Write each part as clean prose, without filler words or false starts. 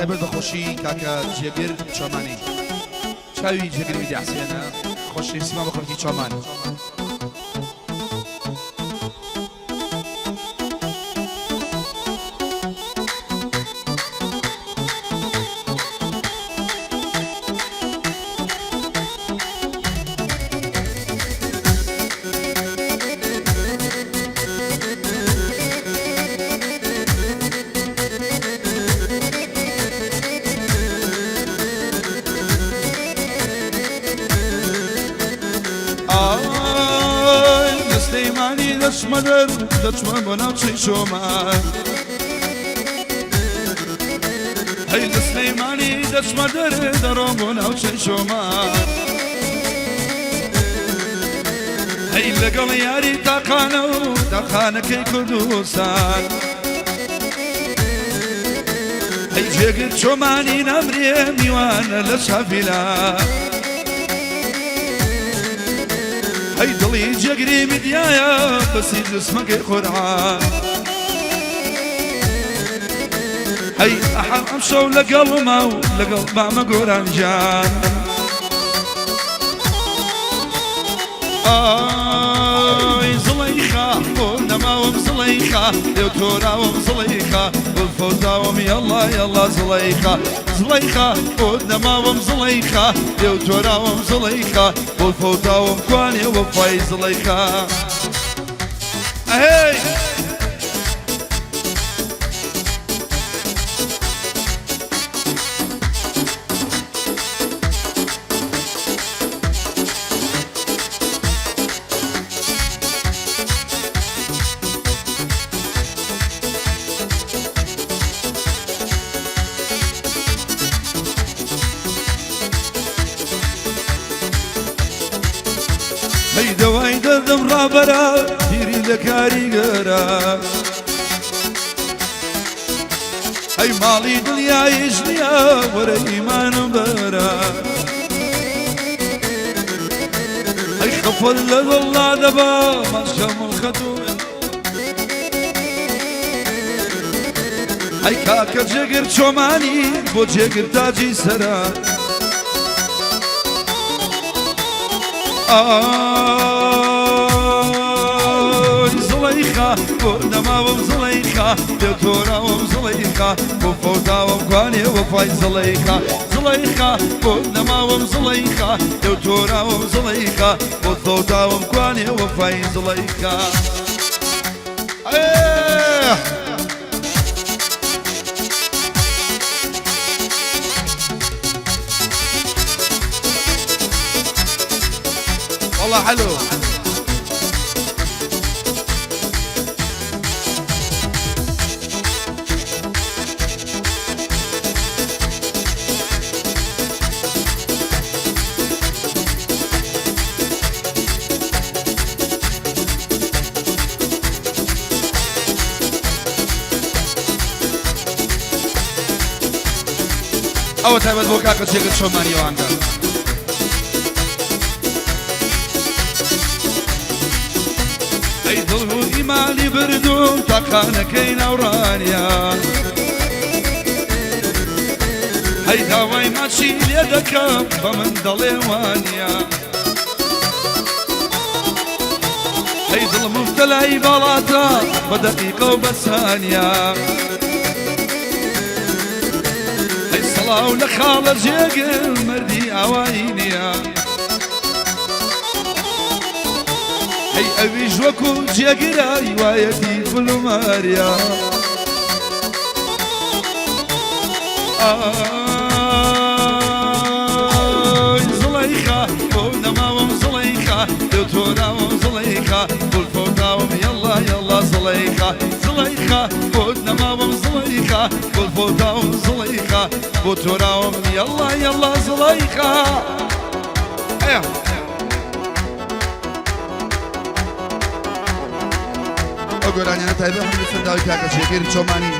تایبەت بەخۆشی کاکە جێگر چۆمانی چاوی جێگر ویدی حسێنە خۆشەویستیمان بە خەڵکی چۆمان. دەچمەدەر دەچمە بۆ ناوچەی شۆمان هەی لە سلەیمانی دەچمەدەر دەڕۆم بۆ ناوچەی شۆمان هەی لەگەڵ یاری تاقانە و تاقانەکەی کوردستان هەی جێگر چۆمانی نامرێ میوانە لە شافیلا هەی دڵی جێگری میدیایە بەسی جسمەکەی قورعان هەی ئەحەم ئەم شەو لەگەڵما و لەگەڵ بامە گۆرانجان ئای زڵەیخا بۆ نەماوەم زڵەیخا لێو تۆراوەم زڵەیخا بۆ فەوتاوەم یەڵا یەڵا زڵەیخا زڵەیخا بۆ نەماوەم زڵەیخا لێو تۆراوەم زڵەیخا بۆ فەوتاوەم کوانێ وەفای زڵەیخا ئەهێی هەی دەوای دەردەم ڕابەرە پیری لە کاریگەرە هەی ماڵی دڵیایش نییە وەرە ئیمانم بەرە هەی خەفەت لە دڵا دەبا مەشەمڵ خەتومێ هەی کاکە جێگر چۆمانی بۆ جێگر تاجی سەرە ئای زڵەیخا بۆ نەماوەم زڵەیخا لێو تۆراوەم زڵەیخا بۆ فەوتاوەم کوانێ وەفای زڵەیخا زڵەیخا بۆ نەماوەم زڵەیخا لێو تۆراوەم زڵەیخا بۆ فەوتاوەم کوانێ وەفای زڵەیخا والله حلو ئەوە تایبەت بۆ کاکە جێگر چۆمانیەواندا ئەی دڵ و ئیمانی بردوم تاقانەکەی ناوڕانیە هەی داوای ماچی لێ دەکەم بە من دەڵێ وانە هەی دڵم مفتەلای باڵاتە بە دەقیقە و بە سانیە هەی سەڵاو لە خاڵە جێگر مەردی ئاوایی نییە هەی ئەویش وەکو جێگرە هیوایەتی فلوماریا ئای زڵەیخا بۆ نەماوەم زڵەیخا لێو تۆراوەم زڵەیخا بۆ فەوتاوەم یەڵا یەڵا زڵەیخا زڵەیخا بۆ نەماوەم زڵەیخا بۆ فەوتاوەم زڵەیخا بۆ تۆراوەم یەڵا یەڵا زڵەیخا ئەو گۆرانیانە تایبەت هەموو سەرداوی کاکە جێگەری چۆمانی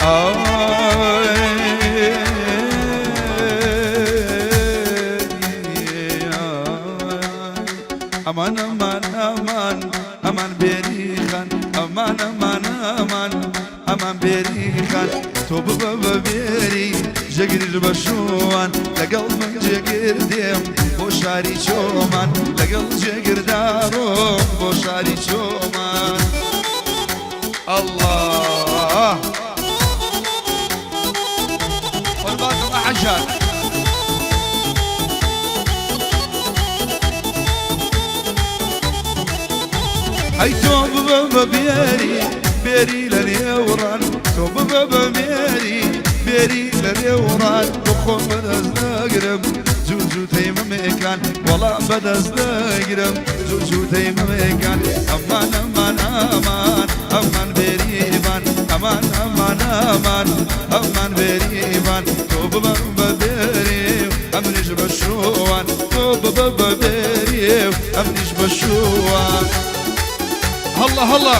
ئای بێریخان ئەمان ئەمان ئەمان ئەمان بێریخان تۆ ببە بە بێری جێگیر بە شووان لەگەڵ من جێگیر دێم بۆ شاری چۆمان لەگەڵ جێگردارۆم بۆ شاری چۆمان الله والباقي حجار هاي توب بابا بيري لليوران توب بابا بيري لليوران بخون بدز نقرب زوزو تيم مكان والله بدز نقرب زوزو تيم مكان أمان أمان أمان أمان بيريبان أمان أمان أمان أمان بيريبان توب بابا بيري أمنش بشوان توب بابا بيري أمنش بشوان هلا هلا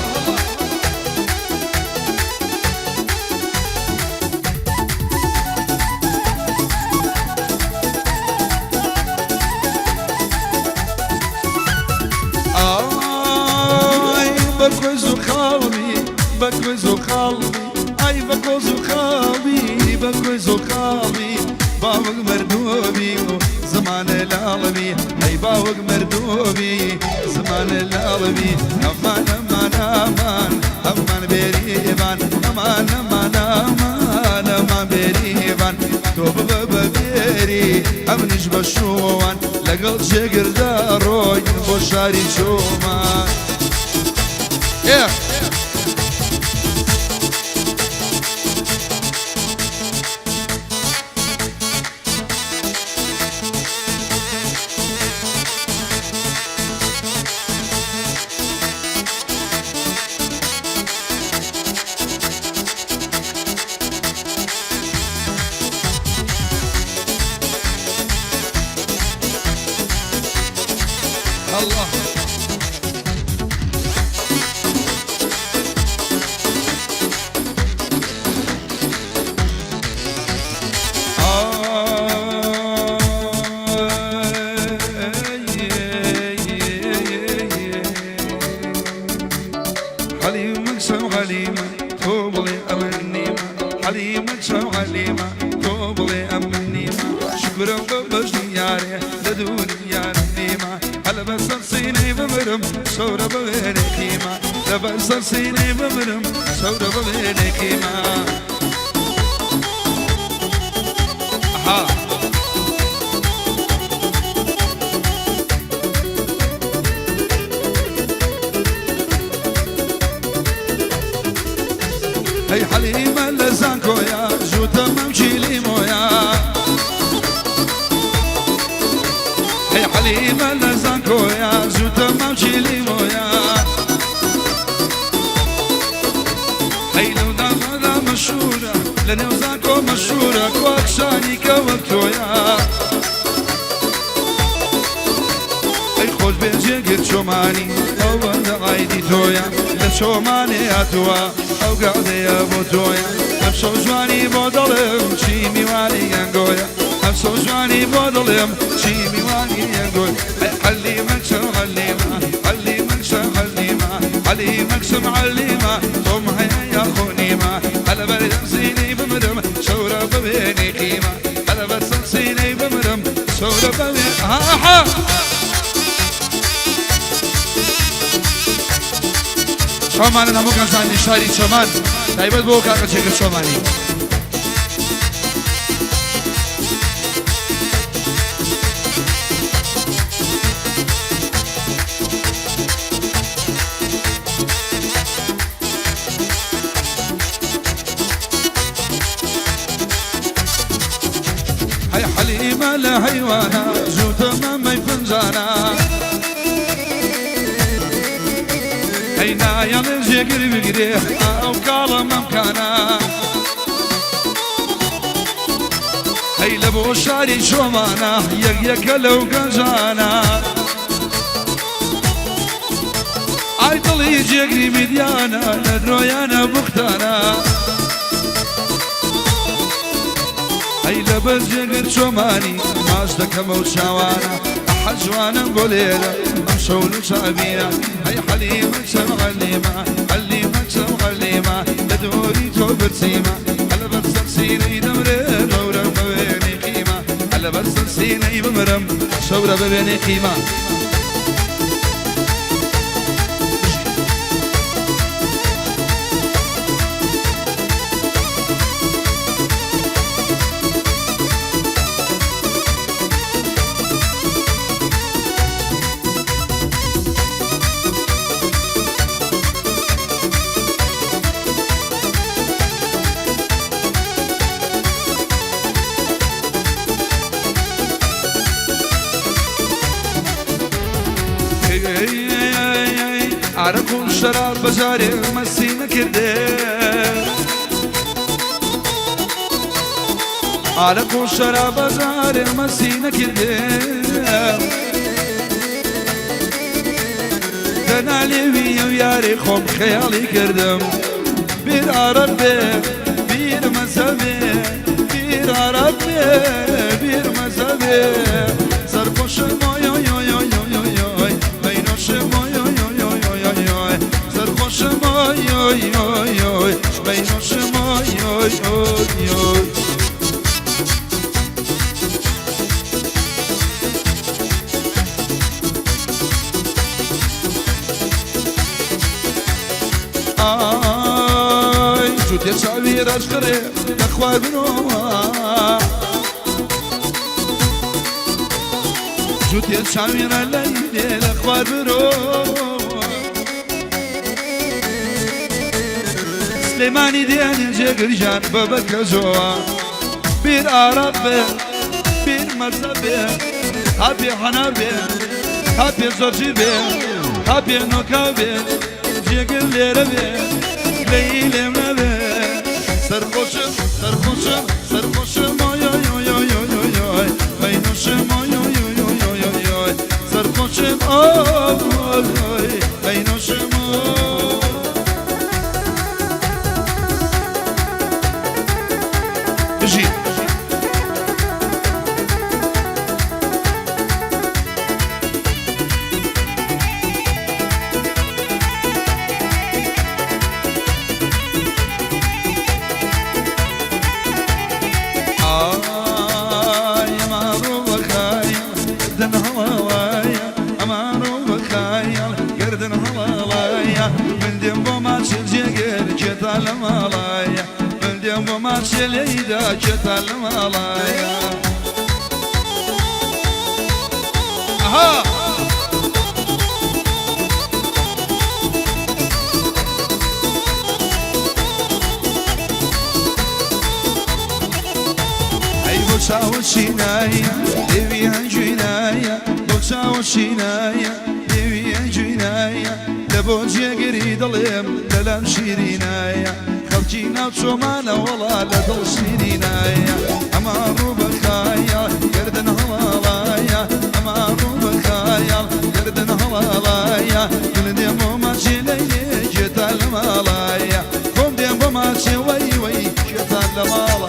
بكوز وخالي بكوز وخالي اي بكوز وخالي بكوز وخالي باوق مردوبي زمان العالمي اي باوق مردوبي زمان العالمي امان امان امان امان بريبان امان امان امان امان بريبان توب بابا بيري امنش بشوان لقل شقر داروي بوشاري شومان Yeah. Allah. حليمك سو حليمة توبلي أمنيمة حليمك سو حليمة توبلي أمنيمة شكرا ببش دياري لدون يا نيمة هلا بس صيني بمرم صورة بغير قيمة لبس صيني بمرم صورة بغير قيمة ها هي حليمة لزانكو يا جوتا ممشي لي مويا هي حليمة لزانكو يا جوتا ممشي لي مويا هي لو دامنا مشهورة لنو زانكو مشهورة كواكشاني كوكتويا هي خوش بيجي قد شوماني أول عيدي تويا لشوماني أتوا او قاعدة يا بوتويا افسو جواني بودلم شي ميواني ينقويا افسو جواني بودلم شي ميواني ينقويا حليمك سو حليمة حليمك سو حليمة حليمك سو معلمة ثم هيا يا خونيمة هلا برسيني بمرم شورة ببيني قيمة هلا برسيني بمرم شورة ببيني ها شومان نمو كان شاري شومان تايبت بو كاكا چكر شوماني هاي حليمة لحيوانا جوتا ما يفنجانا هينا يلجي قريب قريب او كالا ممكانا هي لبو شاري شومانا يك لو قنجانا اي طلي جيقري مديانا ندرويانا بختانا هي لبس جيقر شوماني ماجدك موشاوانا حجوانا بولينا مشول شعبية هي حليمة شمعليمة عليمة شمعليمة لدوري توبر سيمة على برسل سيني دمري دورة ببيني قيمة على برسل سيني بمرم شورة ببيني قيمة عرقو شراب بجاري مسينا كردي عرقو شراب بجاري مسينا كردي دنالي ويا وياري خوب خيالي كردم بير عربي بير مذهبي بير عربي بير مذهبي سرقوش مويو يو يو يو يو يو بينوش مويو شمای یوی یوی بین شمای یوی یوی آی جوتی چاوی راش کره نخواه بنوما جوتی چاوی را لیلی نخواه بنوما سليماني ديان جاقرجان بابك زوا بير عربي بير مرزبي هابي حنابي هابي زرجبي هابي نوكابي جاقر ليربي ليلي مبي سرخوشم سرخوشم سرخوشم يو يو يو يو يو يو بينوشم يو يو يو يو يو يو سرخوشم بينوشم وما شليدا جتال مالايا اها اي بوشا وشينايا ديوي هنجينايا بوشا وشينايا ديوي هنجينايا لبوجي قريد اليم للم شيرينايا خلجينا وشومانا والله لا تلشينايا امارو بخايا قردن هلالايا امارو بخايا قردن هلالايا كل ديمو ماشي ليلي جيت المالايا قوم ديمو ماشي وي وي جيت المالا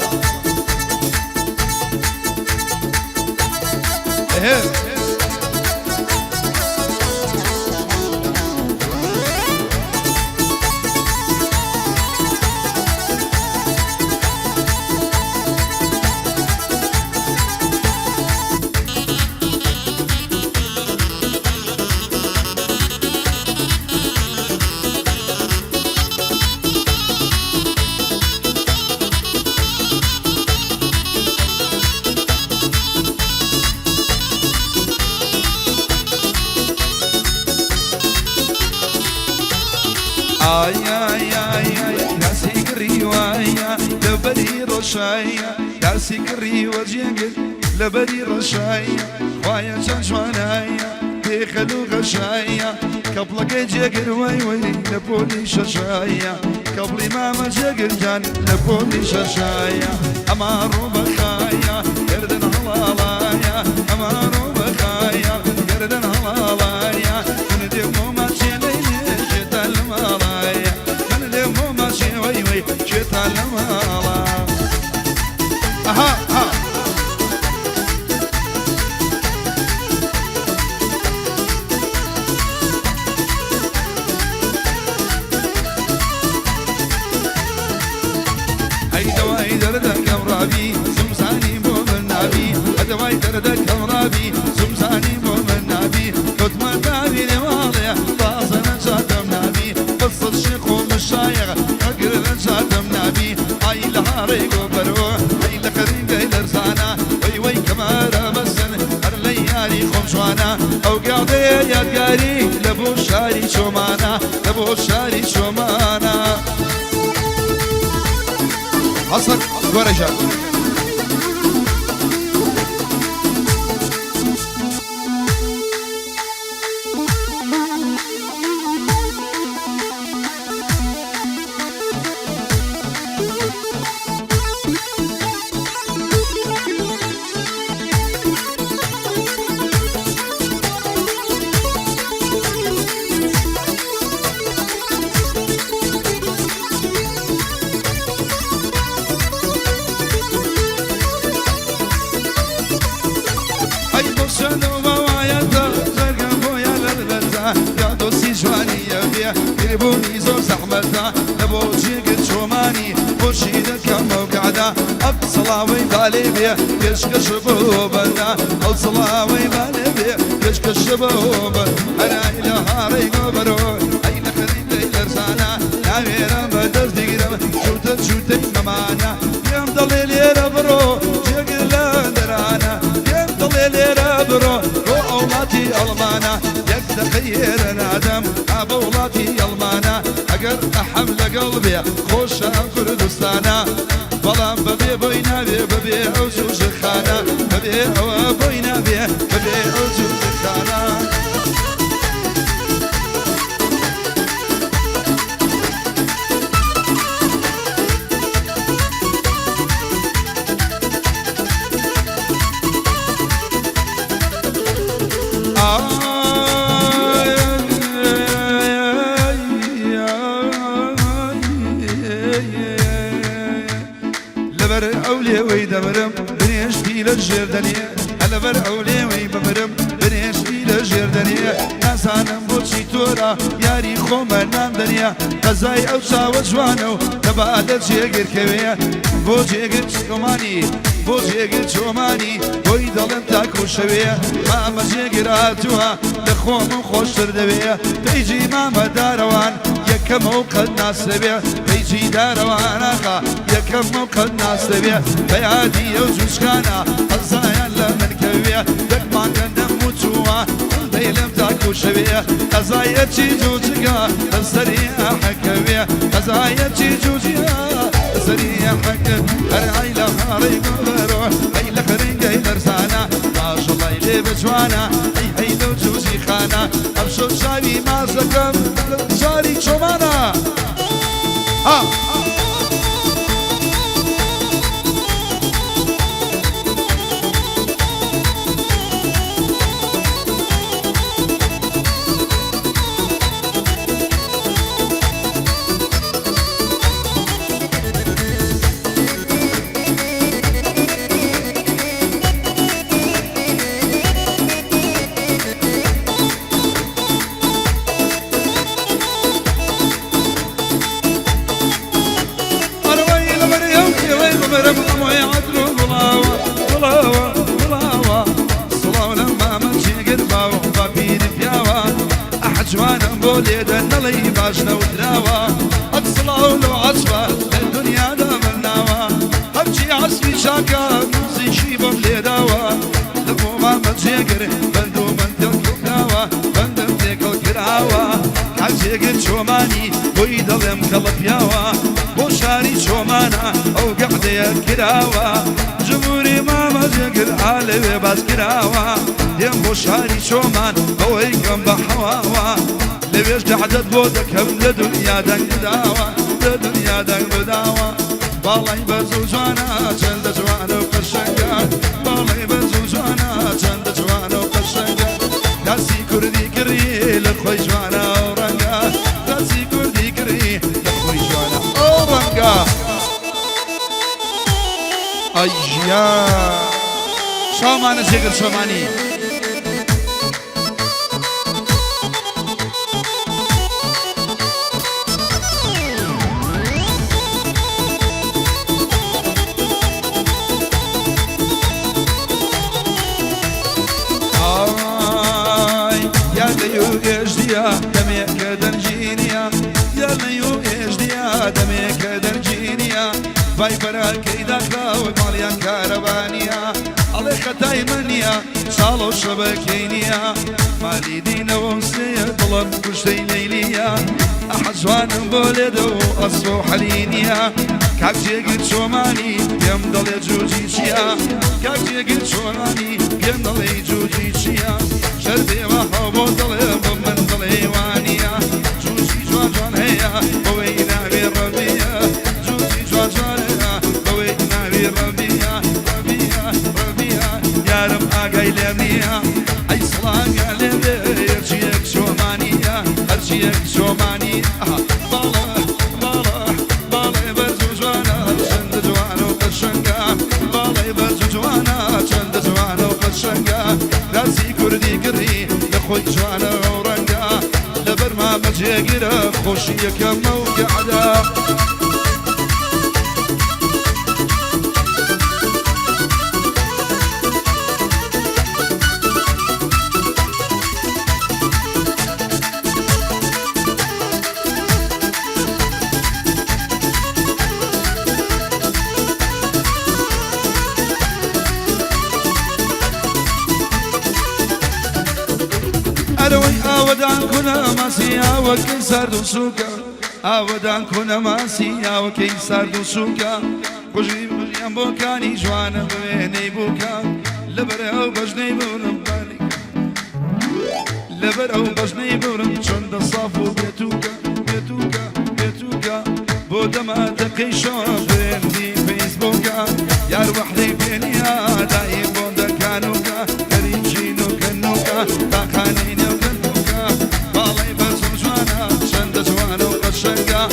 آی آی آی آی کسی کری وایا لبری روشایا کسی کری و جنگل لبری روشایا خوایا چنجوانایا دخلو غشایا قبل جنگل وای وای لبونی ششایا قبل ما جنگل جان لبونی ششایا امارو بخایا گردن هلالایا امارو بخایا گردن هلالایا ندی ما چنینی جتال مالایا ندی ما چنوی وی جتال مالا aha aha رابي زمزاني مؤمن نابي أدواي دردك رابي زمزاني مؤمن نابي كنت ما نابي لواضع باصنا جاتم نابي قصة الشيخ ومشايخ أقر جاتم نابي هاي لهاري قبرو هاي لخريق الرسانة وي وي كمارا بسن هر ليالي خمشوانا أو قاعدة يدقاري لبو شاري شومانا لبو شاري شومانا حصل ورجع يربوني زور زحمتها لبو جيقت شوماني مرشيدة كم وقعدة صلاوي بالي بيه يشكش بوبنا او صلاوي بالي بيه يشكش بوبنا انا الى هاري قبرو اين خريب ليل رسانا ناغيرا بدز ديقرا شوتت ممانا يم ضليل يربرو جيقر لاندرانا يم ضليل يربرو رو اولاتي المانا يك خير نادم ابولاتي المانا اقر احمل قلبي خوش كردستانا بلام ببي بوينا بي ببي عزوز خانا ببي بوينا بي ببي عزوز خانا لبر أولي ويدمرم بنيش في الجردنية لبر أولي ويدمرم بنيش في الجردنية ناسانم بوشي تورا ياري خوما نام دنيا قزاي أو شاوة جوانو تبادل جيگر كوية بو جيگر شوماني بو جيگر شوماني بوي دلم تاكو شوية ماما جيگر هاتوها لخوم خوش تردوية بيجي ماما داروان يكم موقع الناس لبيع بيجي داروان آقا يكم موقع الناس لبيع بيادي يوجوش كانا قزايا لمن كوية دك ما كندم موتوا بيلم تاكو شوية قزايا تشيجوجيا السريع حكوية قزايا تشيجوجيا السريع حكوية أرعي لهاري قبرو هاي لخرينجي درسانا ما شاء الله يلي بجوانا هاي لو جوزي خانا أبشو شاري ما زكم شاري شمانا جوانا بوليدا نلي باشنا ودراوا اتصلوا لو عصفة الدنيا دامناوا هبجي عصفي شاكا زي شيبا بليداوا لفو ما متجيقر بندو بندل كبداوا بندم تيكل كراوا كعجيقر شوماني ويدلم كلبياوا بوشاري شومانا او قعدي كراوا جمهوري ما متجيقر عالي باس كراوا يم بوشاري شومان بويكم بحواوا لبيش تعدد بودك هم لدنيا دك بداوا لدنيا دك بداوا بالله بزوجانا چند جوانا وقشنگا بالله بزوجانا چند جوانا وقشنگا داسي كردي كري لخوي جوانا ورنگا داسي كردي كري لخوي جوانا ورنگا ايجيا شامانا شكر شاماني دەمێک دەرجینیە بای بەراکەی داخراوە ماڵیان کارەبانیە ئەڵێ خەتای من نییە ساڵ و شەبەکەی نییە مالی دینەوە سێ دڵم کوشتەی لەیلیە ئەحەزوانم بۆ لێدە و ئەسڵ و حەلینیە کاکجێگر چۆمانی پێم دەڵێ جوجی چییە کاکجێگر چۆمانی پێم دەڵێ جوجی چییە شەر دێوە هەو بۆ دڵێ بۆ من دڵێ وانیە جوجی جوان جوان هەیە بەوەی ناوێ ڕەبیە جوجی جوان جوان هەیە بەوەی ناوێ ڕەبیە ڕەبیە ڕەبیە یارم ئاگای لێم نییە ئەی سڵاگە لێ بێ هەرچیەک چۆمانیە هەرچیەک چۆمانی باڵە باڵە باڵێ بەرز و جوانە چەندە جوانە و قەشەنگە باڵێ بەرز و جوانە چەندە جوانە و قەشەنگە راسی کوردی گڕی لە خۆی جوانە و ڕەنگە لەبەر مامە جێگیرە خۆشی یەکەم مەوقعدا ئەرەوەی ئاوەدان کونە ماسی ئاوەکەی سارد و سووکە ئاوەدان کونە ماسی ئاوەکەی سارد و سووکە خوژی بژیان بۆکانی جوانە بوێنەی بووکە لەبەر ئەو بەژنەی بورم لەبەر ئەو بەژنەی بورم چۆندە ساف و بێتوکە بێتوکە بێتوکە بۆ دەما دەقەی شۆ بێندی فەیسبووکە یار وەحدەی پێنیە دایی بۆندەکانوکە کەریچین و کەنوکە تاقانەی نێوکەنوکە باڵی بەرز و جوانە چەندە جوانە و قەشەنگە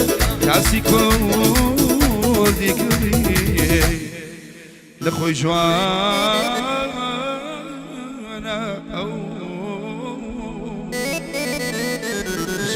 کاسی کۆردی کردی لە خۆی جوان